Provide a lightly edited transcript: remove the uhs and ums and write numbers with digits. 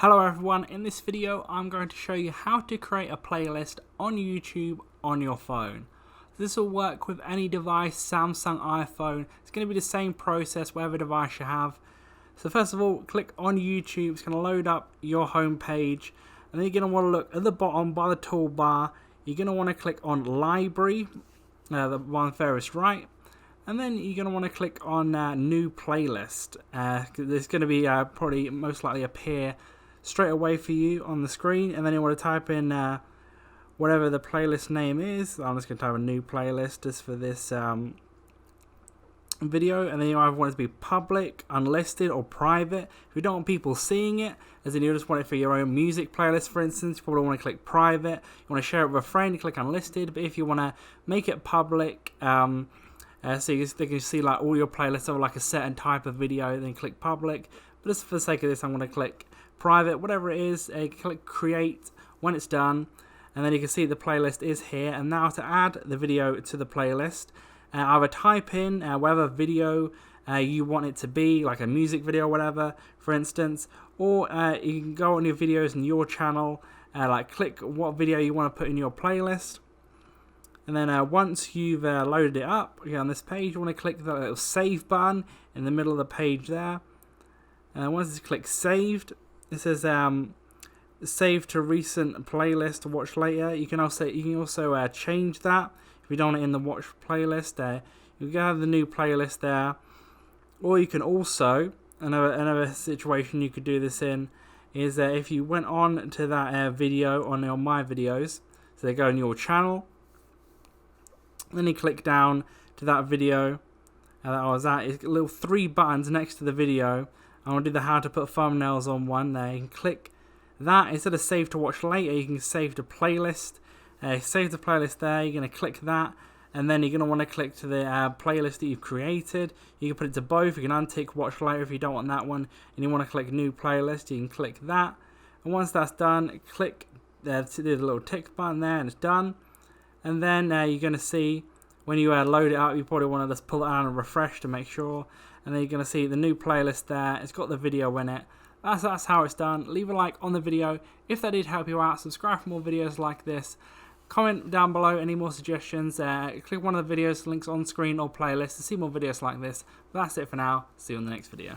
Hello everyone, in this video I'm going to show you how to create a playlist on YouTube on your phone. This will work with any device, Samsung, iPhone. It's going to be the same process whatever device you have. So first of all, click on YouTube. It's going to load up your home page, and then you're going to want to look at the bottom by the toolbar. You're going to want to click on Library, the one furthest right. And then you're going to want to click on New Playlist. There's going to be probably most likely appear straight away for you on the screen. And then you want to type in whatever the playlist name is. I'm just going to type a New Playlist just for this video. And then you either want it to be public, unlisted, or private. If you don't want people seeing it, as in you just want it for your own music playlist, for instance, you probably want to click private. You want to share it with a friend, you click unlisted. But if you want to make it public, so they can see like all your playlists of like a certain type of video, then click public. But just for the sake of this, I'm going to click private, whatever it is. Click create when it's done, and then you can see the playlist is here. And now to add the video to the playlist, either type in whatever video you want it to be, like a music video or whatever, for instance, or you can go on your videos in your channel, like click what video you want to put in your playlist. And then once you've loaded it up on this page, you want to click the little save button in the middle of the page there. And once it's clicked saved, it says save to recent playlist to watch later. You can also change that if you don't want it in the watch playlist. You can have the new playlist there, or you can also another situation you could do this in is if you went on to that video on your my videos, so they go in your channel. Then you click down to that video that I was at. It's little three buttons next to the video. I want to do the how to put thumbnails on one there. You can click that. Instead of save to watch later, you can save to playlist. Save the playlist there. You're going to click that. And then you're going to want to click to the playlist that you've created. You can put it to both. You can untick watch later if you don't want that one. And you want to click new playlist. You can click that. And once that's done, click to do the little tick button there, and it's done. And then you're going to see when you load it up, you probably want to just pull it out and refresh to make sure. And then you're going to see the new playlist there. It's got the video in it. That's how it's done. Leave a like on the video if that did help you out. Subscribe for more videos like this. Comment down below any more suggestions. Click one of the videos, links on screen or playlist to see more videos like this. But that's it for now. See you in the next video.